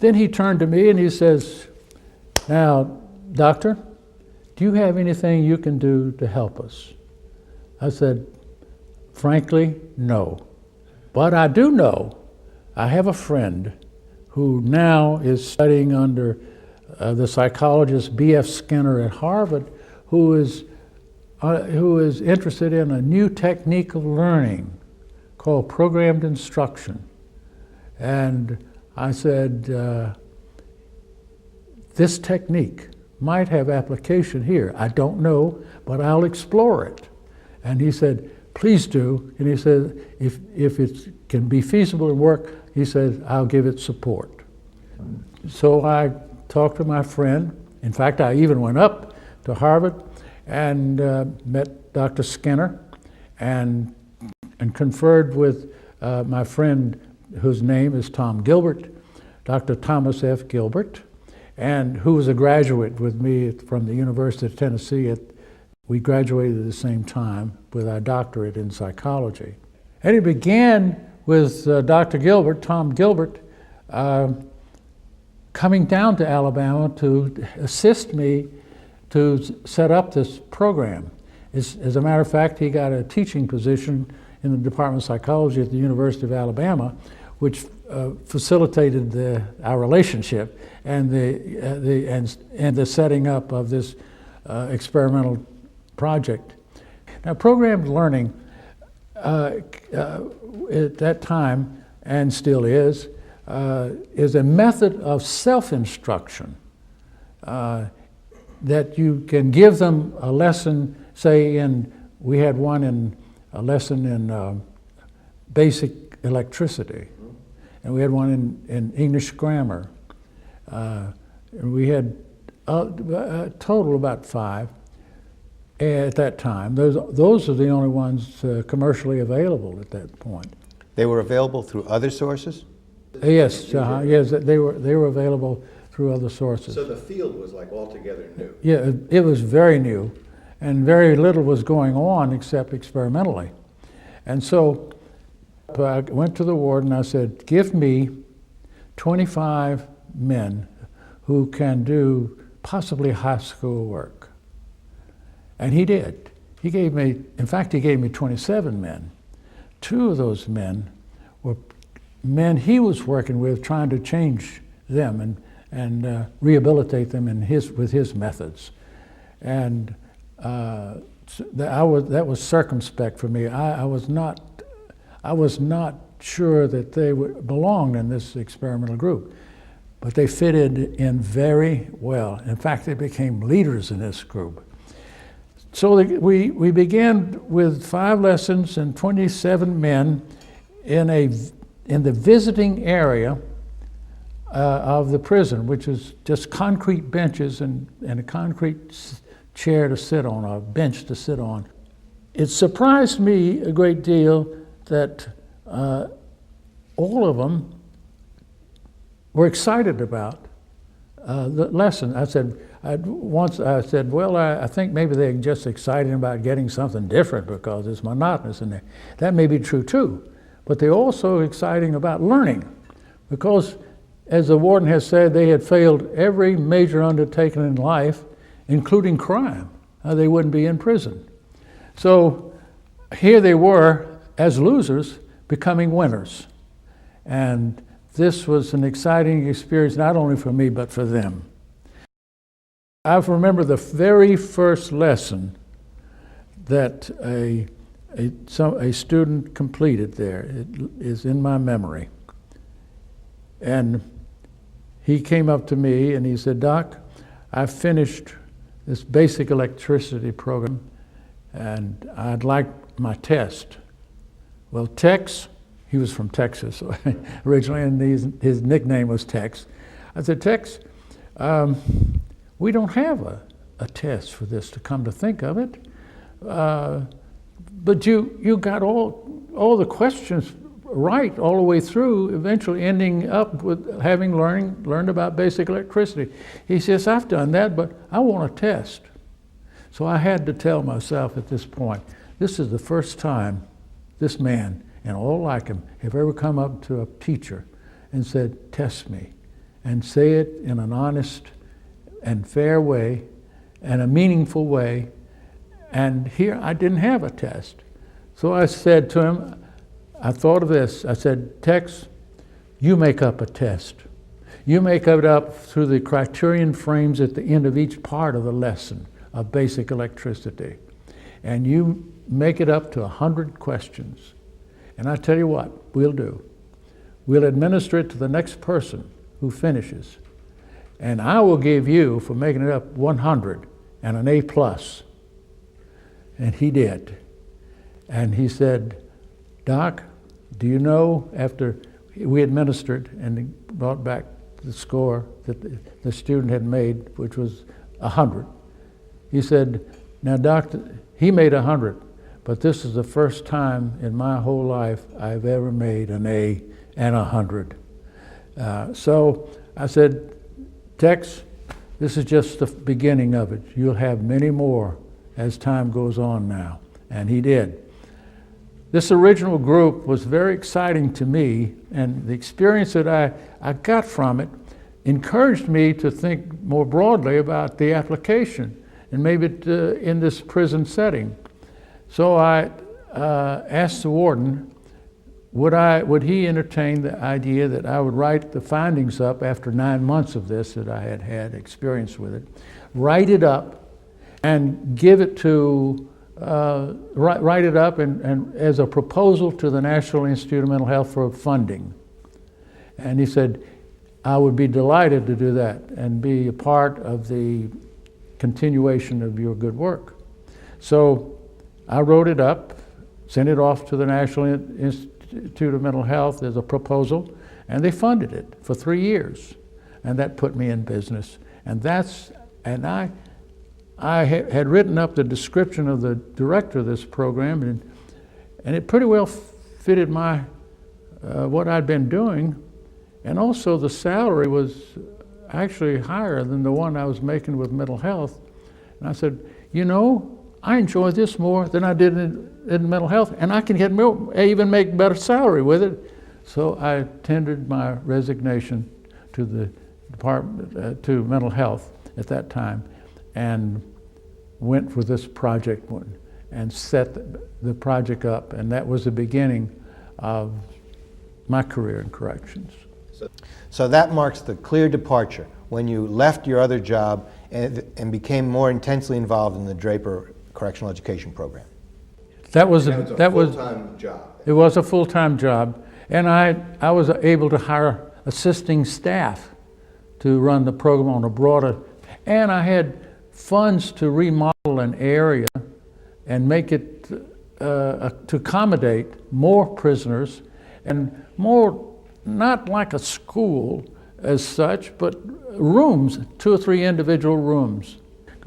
Then he turned to me and he says, "Now, doctor, do you have anything you can do to help us?" I said, "Frankly, no. But I do know I have a friend who now is studying under the psychologist B.F. Skinner at Harvard, who is interested in a new technique of learning called programmed instruction." And I said, "This technique might have application here. I don't know, but I'll explore it." And he said, "Please do." And he said, if it can be feasible to work, he said, "I'll give it support." So I talked to my friend. In fact, I even went up to Harvard and met Dr. Skinner and conferred with my friend whose name is Tom Gilbert, Dr. Thomas F. Gilbert, and who was a graduate with me from the University of Tennessee. We graduated at the same time with our doctorate in psychology. And it began with Dr. Gilbert, Tom Gilbert, coming down to Alabama to assist me to set up this program. As a matter of fact, he got a teaching position in the Department of Psychology at the University of Alabama, which facilitated our relationship and the setting up of this experimental project. Now, programmed learning at that time, and still is a method of self-instruction that you can give them a lesson, say we had a lesson in basic electricity, and we had one in English grammar, and we had a total about 5 at that time. Those are the only ones commercially available at that point. They were available through other sources? Yes, yes, they were available through other sources. So the field was like altogether new? Yeah, it was very new, and very little was going on except experimentally. And so I went to the warden and I said, "Give me 25 men who can do possibly high school work." And he did. He gave me 27 men. 2 of those men were men he was working with, trying to change them and rehabilitate them with his methods. And that was circumspect for me. I was not sure that they belonged in this experimental group, but they fitted in very well. In fact, they became leaders in this group. So we began with 5 lessons and 27 men in the visiting area of the prison, which is just concrete benches and a concrete chair to sit on, a bench to sit on. It surprised me a great deal that all of them were excited about the lesson. I said, well, I think maybe they're just excited about getting something different because it's monotonous in there. That may be true too, but they're also excited about learning because, as the warden has said, they had failed every major undertaking in life, including crime. They wouldn't be in prison. So here they were, as losers, becoming winners. And this was an exciting experience, not only for me, but for them. I remember the very first lesson that a student completed there. It is in my memory. And he came up to me and he said, "Doc, I finished this basic electricity program and I'd like my test." Well, Tex, he was from Texas originally, and his nickname was Tex. I said, "Tex, we don't have a test for this, to come to think of it. But you got all the questions right all the way through, eventually ending up with having learned about basic electricity." He says, "I've done that, but I want a test." So I had to tell myself at this point, this is the first time this man, and all like him, have ever come up to a teacher and said, "Test me." and say it in an honest and fair way and a meaningful way. And here I didn't have a test. So I said to him, I thought of this. I said, Tex, you make up a test. You make it up through the criterion frames at the end of each part of the lesson of basic electricity. And you make it up to 100 questions. And I tell you what we'll do. We'll administer it to the next person who finishes. And I will give you, for making it up, 100 and an A+. And he did. And he said, Doc, do you know, after we administered and brought back the score that the student had made, which was 100, he said, now doctor, he made 100, but this is the first time in my whole life I've ever made an A and 100. So I said, Tex, this is just the beginning of it. You'll have many more as time goes on now. And he did. This original group was very exciting to me, and the experience that I got from it encouraged me to think more broadly about the application, and maybe in this prison setting. So I asked the warden, would he entertain the idea that I would write the findings up after 9 months of this that I had had experience with it, write it up and give it to, write it up and as a proposal to the National Institute of Mental Health for funding. And he said, I would be delighted to do that and be a part of the continuation of your good work. So I wrote it up, sent it off to the National Institute of Mental Health as a proposal, and they funded it for 3 years. And that put me in business. And I had written up the description of the director of this program, and it pretty well fitted my what I'd been doing. And also the salary was actually higher than the one I was making with mental health. And I said, you know, I enjoy this more than I did in mental health, and I can get more, even make better salary with it. So I tendered my resignation to the department, to mental health at that time, and went for this project one and set the project up, and that was the beginning of my career in corrections. So that marks the clear departure when you left your other job and became more intensely involved in the Draper Correctional Education Program. That was a full-time job. It was a full-time job, and I was able to hire assisting staff to run the program on a broader, and I had funds to remodel an area and make it to accommodate more prisoners and more, not like a school as such, but rooms, 2 or 3 individual rooms.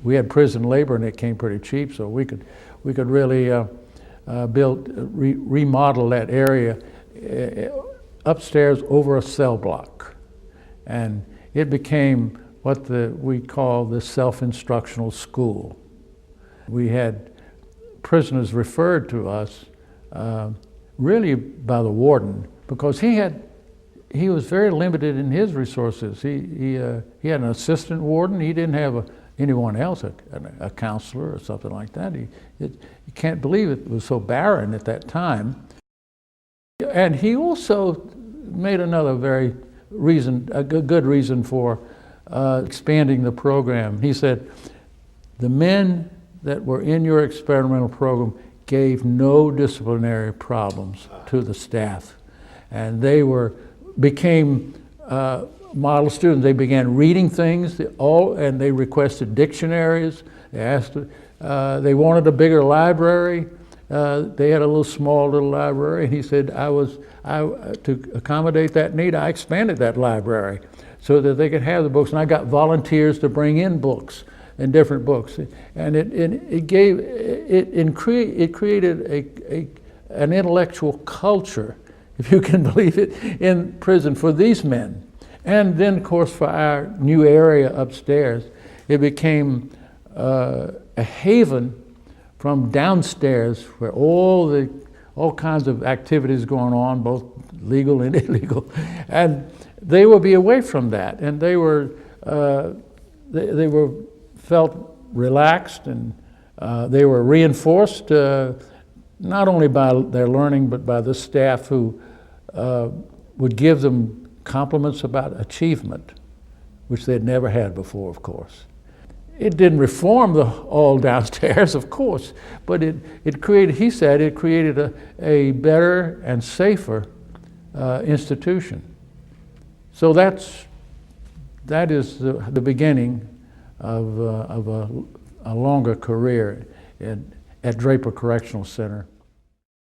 We had prison labor and it came pretty cheap, so we could really remodel that area upstairs over a cell block. And it became what we call the self-instructional school. We had prisoners referred to us really by the warden, because he was very limited in his resources. He had an assistant warden. He didn't have anyone else, a counselor or something like that. You can't believe it was so barren at that time. And he also made another a good reason for expanding the program. He said, the men that were in your experimental program gave no disciplinary problems to the staff. And they became model students. They began reading things, and they requested dictionaries. They asked, they wanted a bigger library. They had a small little library, and he said, to accommodate that need, I expanded that library so that they could have the books. And I got volunteers to bring in books and different books, and it created an intellectual culture, if you can believe it, in prison for these men. And then, of course, for our new area upstairs, it became a haven from downstairs where all kinds of activities going on, both legal and illegal. And they would be away from that, and they were felt relaxed, and they were reinforced not only by their learning but by the staff who would give them compliments about achievement, which they'd never had before, of course. It didn't reform the all downstairs, of course, but it created, he said, it created a better and safer institution. So that is the beginning of a longer career at Draper Correctional Center.